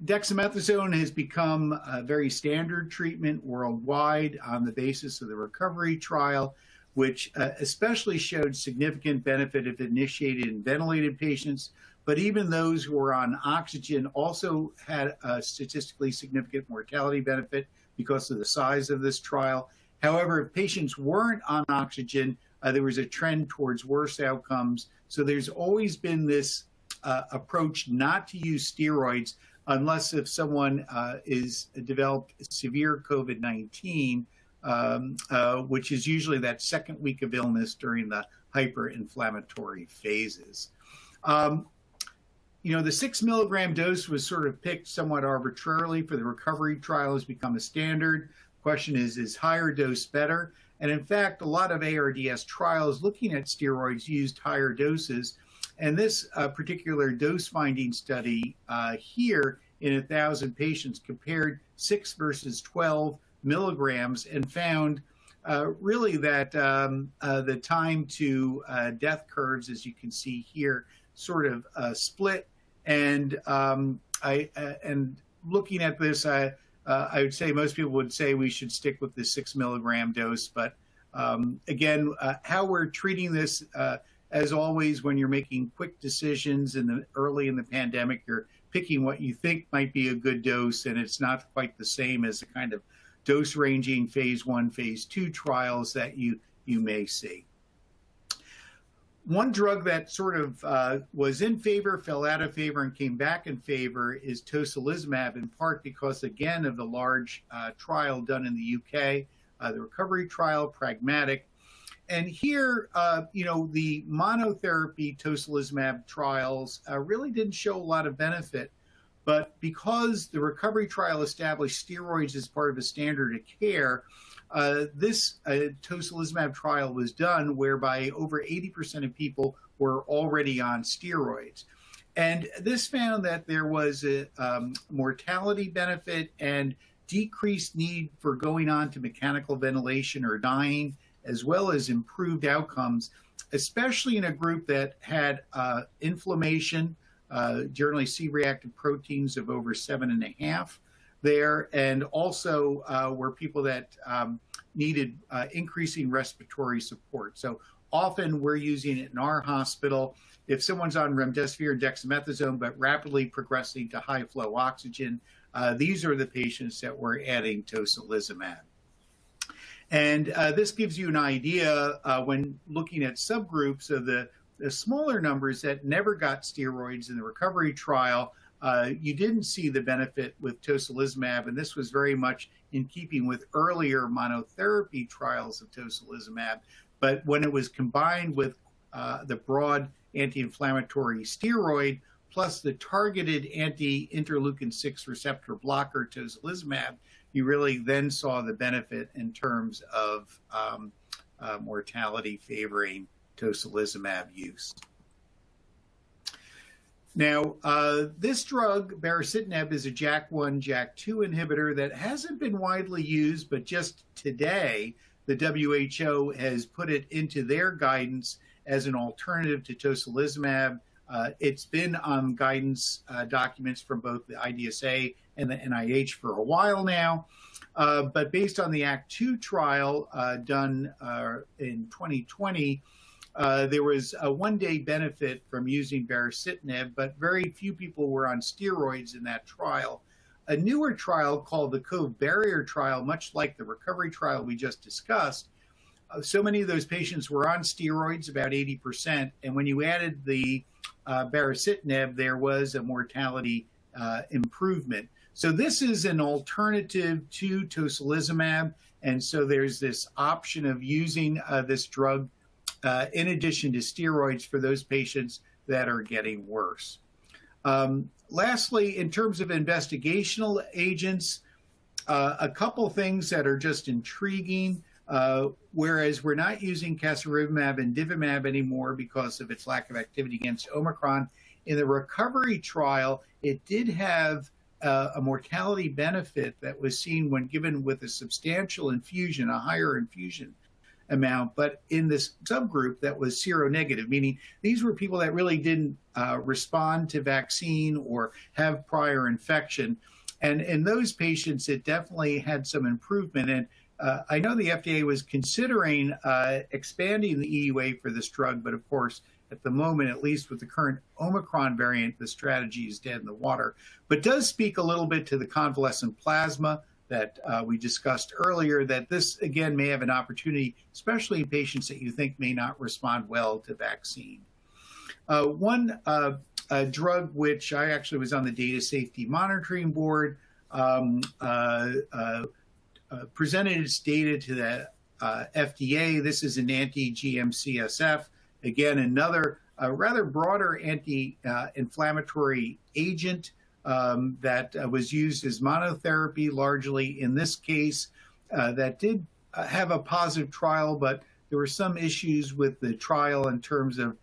Dexamethasone has become a very standard treatment worldwide on the basis of the recovery trial, which especially showed significant benefit if initiated in ventilated patients. But even those who were on oxygen also had a statistically significant mortality benefit because of the size of this trial. However, if patients weren't on oxygen, there was a trend towards worse outcomes. So there's always been this approach not to use steroids unless if someone is developed severe COVID-19, which is usually that second week of illness during the hyperinflammatory phases. The 6 milligram dose was sort of picked somewhat arbitrarily for the recovery trial, has become a standard. Question is higher dose better? And in fact, a lot of ARDS trials looking at steroids used higher doses. And this particular dose finding study here in 1,000 patients compared 6 versus 12 milligrams and found really that the time to death curves, as you can see here, sort of split. And looking at this, I would say most people would say we should stick with the 6 milligram dose. But again, how we're treating this, as always, when you're making quick decisions early in the pandemic, you're picking what you think might be a good dose, and it's not quite the same as the kind of dose ranging phase 1, phase 2 trials that you may see. One drug that sort of was in favor, fell out of favor, and came back in favor is tocilizumab, in part because, again, of the large trial done in the UK, the recovery trial, pragmatic. And here, the monotherapy tocilizumab trials really didn't show a lot of benefit. But because the recovery trial established steroids as part of a standard of care, this tocilizumab trial was done whereby over 80% of people were already on steroids. And this found that there was a mortality benefit and decreased need for going on to mechanical ventilation or dying, as well as improved outcomes, especially in a group that had inflammation, generally C-reactive proteins of over 7.5 there, and also were people that needed increasing respiratory support. So often we're using it in our hospital. If someone's on remdesivir and dexamethasone but rapidly progressing to high flow oxygen, these are the patients that we're adding tocilizumab. And this gives you an idea when looking at subgroups of the smaller numbers that never got steroids in the recovery trial. You didn't see the benefit with tocilizumab, and this was very much in keeping with earlier monotherapy trials of tocilizumab. But when it was combined with the broad anti-inflammatory steroid plus the targeted anti-interleukin-6 receptor blocker tocilizumab, you really then saw the benefit in terms of mortality favoring tocilizumab use. Now, this drug, baricitinib, is a JAK1, JAK2 inhibitor that hasn't been widely used, but just today, the WHO has put it into their guidance as an alternative to tocilizumab. It's been on guidance documents from both the IDSA and the NIH for a while now. But based on the Act 2 trial done in 2020, there was a one-day benefit from using baricitinib, but very few people were on steroids in that trial. A newer trial called the Barrier trial, much like the recovery trial we just discussed, so many of those patients were on steroids, about 80%, and when you added the baricitinib, there was a mortality improvement. So this is an alternative to tocilizumab, and so there's this option of using this drug in addition to steroids for those patients that are getting worse. Lastly, in terms of investigational agents, a couple things that are just intriguing. Whereas we're not using casirivimab and divimab anymore because of its lack of activity against Omicron, in the recovery trial, it did have a mortality benefit that was seen when given with a substantial infusion, a higher infusion amount, but in this subgroup that was seronegative, meaning these were people that really didn't respond to vaccine or have prior infection. And in those patients, it definitely had some improvement. And I know the FDA was considering expanding the EUA for this drug, but of course, at the moment, at least with the current Omicron variant, the strategy is dead in the water. But does speak a little bit to the convalescent plasma that we discussed earlier, that this, again, may have an opportunity, especially in patients that you think may not respond well to vaccine. One drug which I actually was on the Data Safety Monitoring Board, presented its data to the FDA. This is an anti-GM-CSF. Again, another rather broader anti-inflammatory agent that was used as monotherapy largely in this case, that did have a positive trial, but there were some issues with the trial in terms of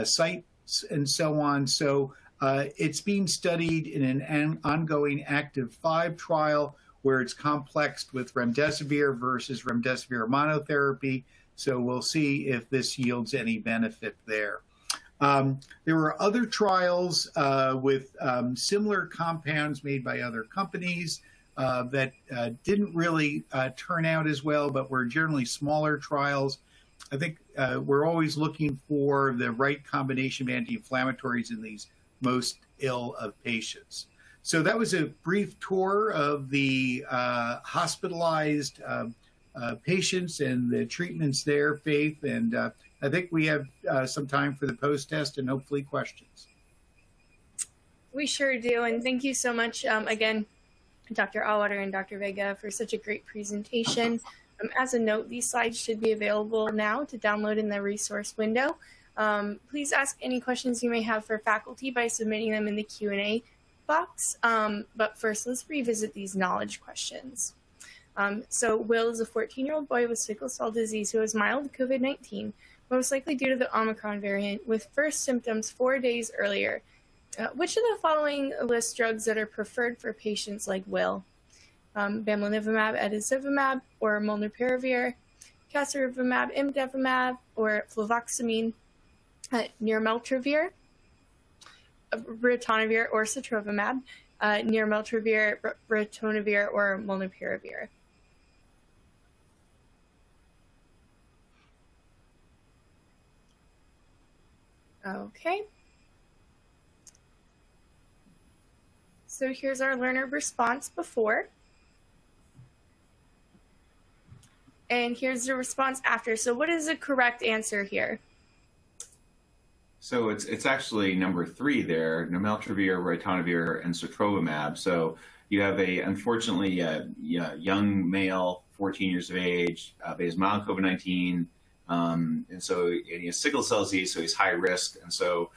sites and so on. So it's being studied in an ongoing active 5 trial where it's complexed with remdesivir versus remdesivir monotherapy. So we'll see if this yields any benefit there. There were other trials with similar compounds made by other companies that didn't really turn out as well, but were generally smaller trials. I think we're always looking for the right combination of anti-inflammatories in these most ill of patients. So that was a brief tour of the hospitalized patients and the treatments there, Faith, and I think we have some time for the post-test and hopefully questions. We sure do, and thank you so much again, Dr. Auwaerter and Dr. Vega, for such a great presentation. As a note, these slides should be available now to download in the resource window. Please ask any questions you may have for faculty by submitting them in the Q&A box. But first, let's revisit these knowledge questions. So Will is a 14-year-old boy with sickle cell disease who has mild COVID-19, most likely due to the Omicron variant, with first symptoms 4 days earlier. Which of the following list drugs that are preferred for patients like Will? Bamlanivimab, etesevimab, or molnupiravir, casirivimab, imdevimab, or fluvoxamine, nirmatrelvir, ritonavir, or sotrovimab, nirmatrelvir, ritonavir, or molnupiravir. Okay. So here's our learner response before. And here's the response after. So what is the correct answer here? So it's actually number 3 there, nirmatrelvir, ritonavir, and sotrovimab. So you have unfortunately a young male, 14 years of age, he has mild COVID-19, and so he has sickle cell disease, so he's high risk, and so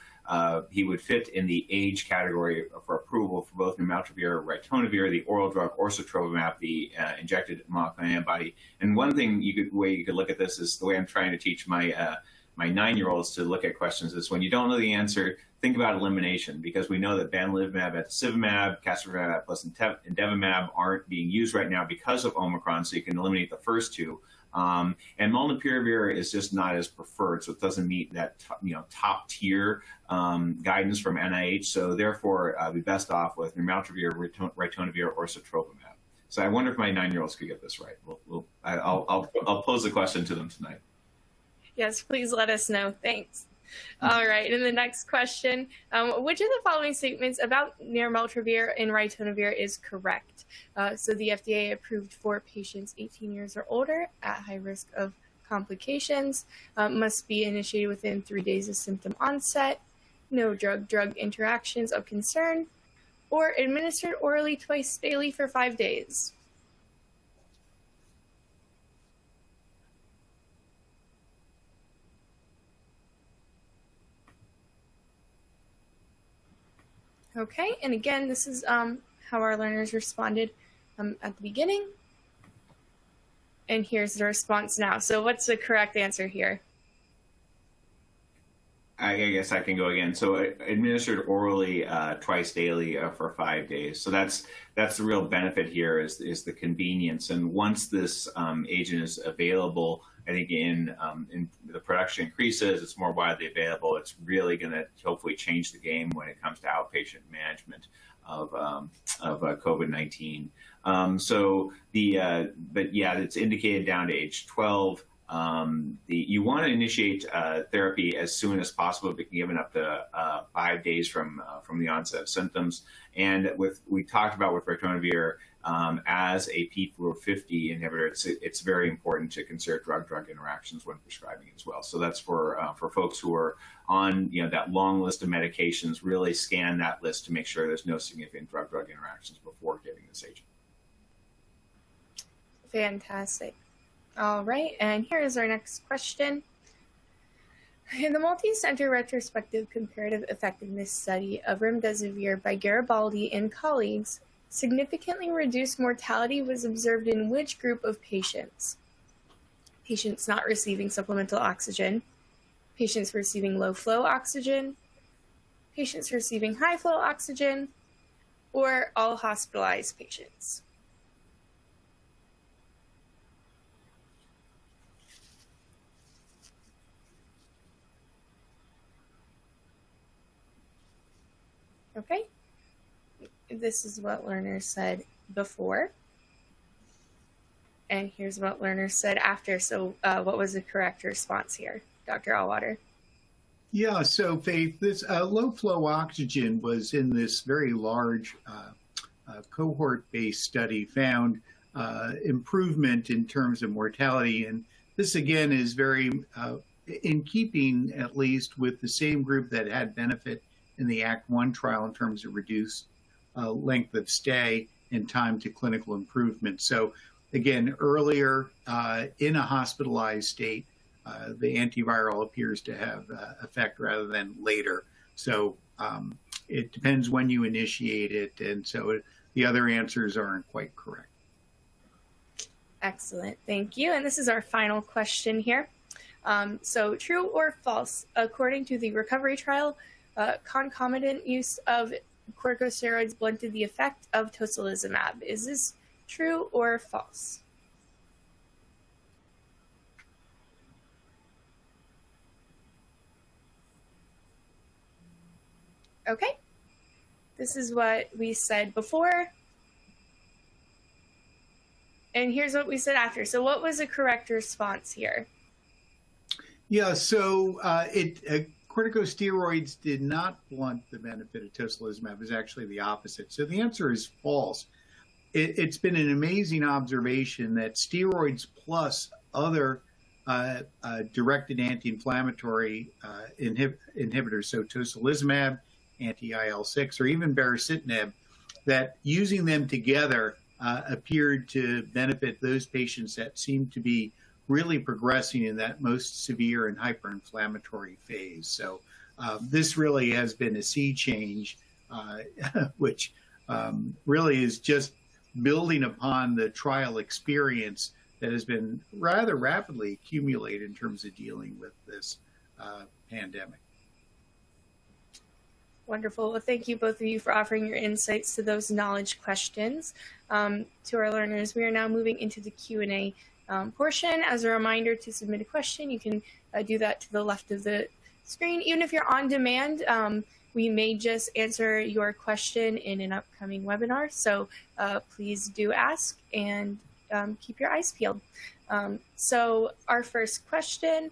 he would fit in the age category for approval for both nirmatrelvir, ritonavir, the oral drug, or sotrovimab, the injected monoclonal antibody. And one thing way you could look at this is the way I'm trying to teach my my 9-year-olds to look at questions is when you don't know the answer, think about elimination, because we know that bamlanivimab, etesevimab, casirivimab plus indevimab aren't being used right now because of Omicron, so you can eliminate the first 2. And molnupiravir is just not as preferred, so it doesn't meet that top tier guidance from NIH. So therefore, be best off with nirmatrelvir, ritonavir, or sotrovimab. So I wonder if my 9-year-olds could get this right. I'll pose the question to them tonight. Yes, please let us know. Thanks. All right, and the next question, which of the following statements about nirmatrelvir and ritonavir is correct? So the FDA approved for patients 18 years or older at high risk of complications, must be initiated within 3 days of symptom onset, no drug-drug interactions of concern, or administered orally twice daily for 5 days. Okay, and again, this is how our learners responded at the beginning. And here's the response now. So what's the correct answer here? I guess I can go again. So administered orally twice daily for 5 days. So that's the real benefit here is the convenience. And once this agent is available, I think in the production increases, it's more widely available. It's really going to hopefully change the game when it comes to outpatient management of COVID-19. But yeah, it's indicated down to age 12. You want to initiate therapy as soon as possible, given up to 5 days from the onset of symptoms. And we talked about with ritonavir as a P450 inhibitor, it's very important to consider drug-drug interactions when prescribing as well. So that's for folks who are on that long list of medications. Really scan that list to make sure there's no significant drug-drug interactions before giving this agent. Fantastic. All right, and here is our next question. In the multi-center retrospective comparative effectiveness study of remdesivir by Garibaldi and colleagues, significantly reduced mortality was observed in which group of patients? Patients not receiving supplemental oxygen, patients receiving low-flow oxygen, patients receiving high-flow oxygen, or all hospitalized patients? Okay, this is what learners said before. And here's what learners said after. So what was the correct response here, Dr. Auwaerter? Yeah, so Faith, this low-flow oxygen was in this very large cohort-based study, found improvement in terms of mortality. And this, again, is very in keeping, at least, with the same group that had benefit in the Act 1 trial in terms of reduced length of stay and time to clinical improvement. So again, earlier in a hospitalized state, the antiviral appears to have effect rather than later. So it depends when you initiate it. And so the other answers aren't quite correct. Excellent, thank you. And this is our final question here. So true or false, according to the recovery trial, concomitant use of corticosteroids blunted the effect of tocilizumab. Is this true or false? Okay, this is what we said before. And here's what we said after. So what was the correct response here? Yeah, so corticosteroids did not blunt the benefit of tocilizumab. It was actually the opposite. So the answer is false. It's been an amazing observation that steroids plus other directed anti-inflammatory inhibitors, so tocilizumab, anti-IL-6, or even baricitinib, that using them together appeared to benefit those patients that seemed to be really progressing in that most severe and hyperinflammatory phase. So this really has been a sea change, which really is just building upon the trial experience that has been rather rapidly accumulated in terms of dealing with this pandemic. Wonderful. Well, thank you, both of you, for offering your insights to those knowledge questions. To our learners, we are now moving into the Q&A portion. As a reminder, to submit a question, you can do that to the left of the screen. Even if you're on demand, we may just answer your question in an upcoming webinar. So please do ask and keep your eyes peeled. So our first question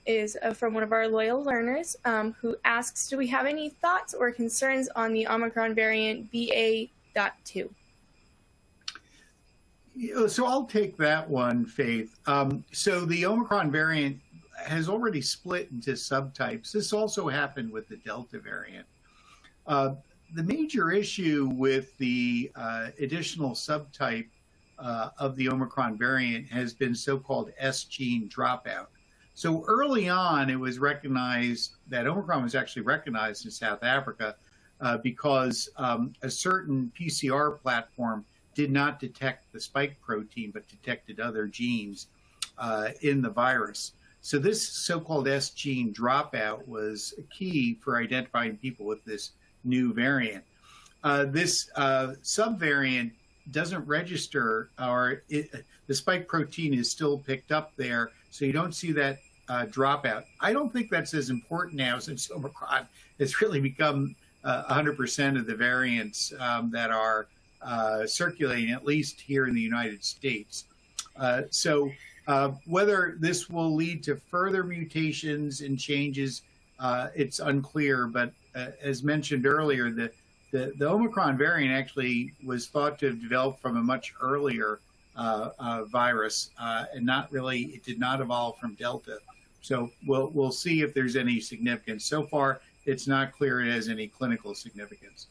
is from one of our loyal learners who asks, do we have any thoughts or concerns on the Omicron variant BA.2? So I'll take that one, Faith. So the Omicron variant has already split into subtypes. This also happened with the Delta variant. The major issue with the additional subtype of the Omicron variant has been so-called S gene dropout. So early on, it was recognized that Omicron was actually recognized in South Africa because a certain PCR platform did not detect the spike protein, but detected other genes in the virus. So this so-called S gene dropout was key for identifying people with this new variant. This subvariant doesn't register, or the spike protein is still picked up there, so you don't see that dropout. I don't think that's as important now since Omicron has really become 100% of the variants that are circulating, at least here in the United States. So whether this will lead to further mutations and changes, it's unclear. But as mentioned earlier, the Omicron variant actually was thought to have developed from a much earlier virus, and it did not evolve from Delta. So we'll see if there's any significance. So far, it's not clear it has any clinical significance.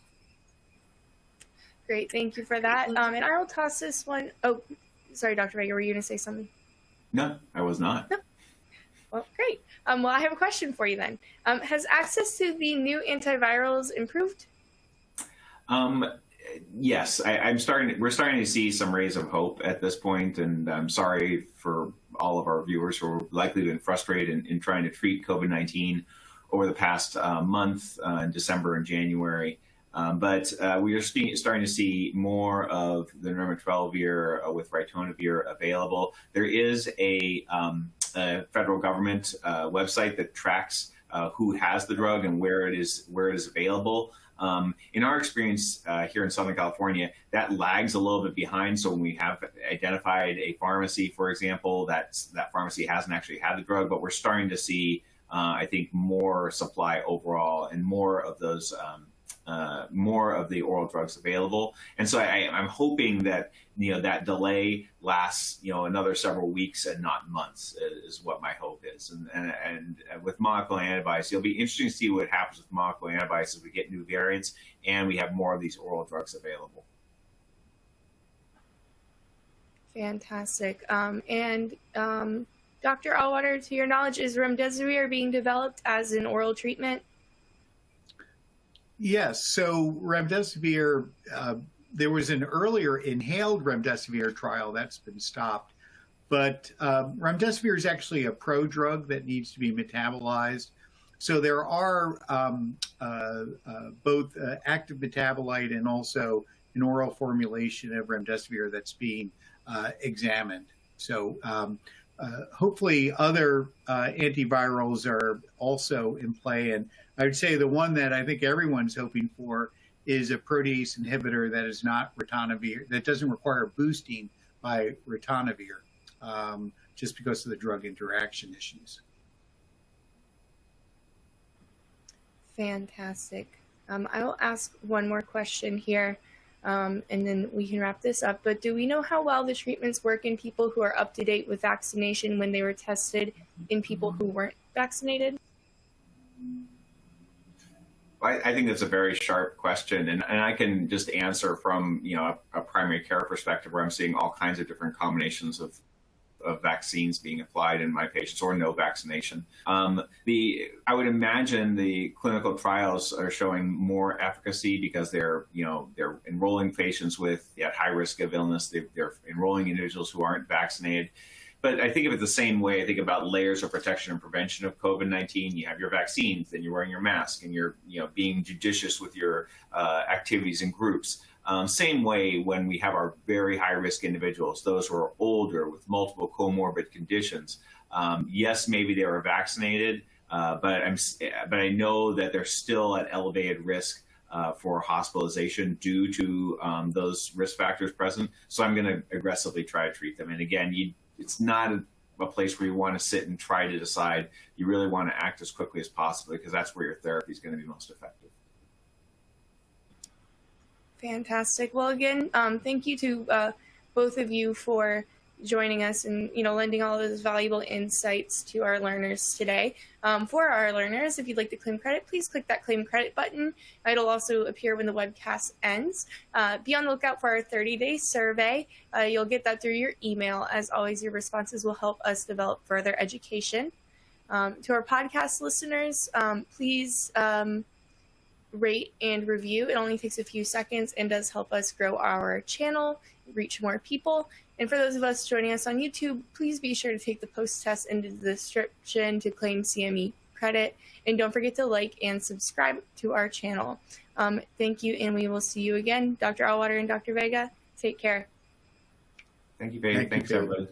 Great, thank you for that. And I will toss this one. Oh, sorry, Dr. Vega, were you going to say something? No, I was not. No. Well, great. Well, I have a question for you then. Has access to the new antivirals improved? Yes, we're starting to see some rays of hope at this point, and I'm sorry for all of our viewers who are likely to have been frustrated in trying to treat COVID-19 over the past month, in December and January. But we are starting to see more of the nirmatrelvir with ritonavir available. There is a federal government website that tracks who has the drug and where it is available. In our experience here in Southern California, that lags a little bit behind. So when we have identified a pharmacy, for example, that pharmacy hasn't actually had the drug, but we're starting to see, I think, more supply overall and more of those. More of the oral drugs available, and so I'm hoping that that delay lasts another several weeks and not months is what my hope is. And with monoclonal antibodies, it'll be interesting to see what happens with monoclonal antibodies as we get new variants and we have more of these oral drugs available. Fantastic. And Dr. Auwaerter, to your knowledge, is remdesivir being developed as an oral treatment? Yes, so remdesivir, there was an earlier inhaled remdesivir trial that's been stopped, but remdesivir is actually a prodrug that needs to be metabolized. So there are both active metabolite and also an oral formulation of remdesivir that's being examined. So hopefully other antivirals are also in play. And I would say the one that I think everyone's hoping for is a protease inhibitor that is not ritonavir, that doesn't require boosting by ritonavir, just because of the drug interaction issues. Fantastic. I will ask one more question here, and then we can wrap this up. But do we know how well the treatments work in people who are up to date with vaccination when they were tested in people who weren't vaccinated? I think that's a very sharp question, and I can just answer from a primary care perspective, where I'm seeing all kinds of different combinations of vaccines being applied in my patients, or no vaccination. I would imagine the clinical trials are showing more efficacy because they're enrolling patients with at high risk of illness. They're enrolling individuals who aren't vaccinated. But I think of it the same way. I think about layers of protection and prevention of COVID-19. You have your vaccines, then you're wearing your mask, and you're being judicious with your activities and groups. Same way when we have our very high risk individuals, those who are older with multiple comorbid conditions. Yes, maybe they were vaccinated, but I know that they're still at elevated risk for hospitalization due to those risk factors present. So I'm going to aggressively try to treat them. And again, it's not a place where you want to sit and try to decide. You really want to act as quickly as possible because that's where your therapy is going to be most effective. Fantastic. Well, again, thank you to both of you for joining us and lending all of those valuable insights to our learners today. For our learners, if you'd like to claim credit, please click that claim credit button. It'll also appear when the webcast ends. Be on the lookout for our 30-day survey. You'll get that through your email. As always, your responses will help us develop further education. To our podcast listeners, please rate and review. It only takes a few seconds and does help us grow our channel, reach more people. And for those of us joining us on YouTube, please be sure to take the post-test into the description to claim CME credit. And don't forget to like and subscribe to our channel. Thank you, and we will see you again. Dr. Auwaerter and Dr. Vega, take care. Thank you, Faith. Thanks, everybody.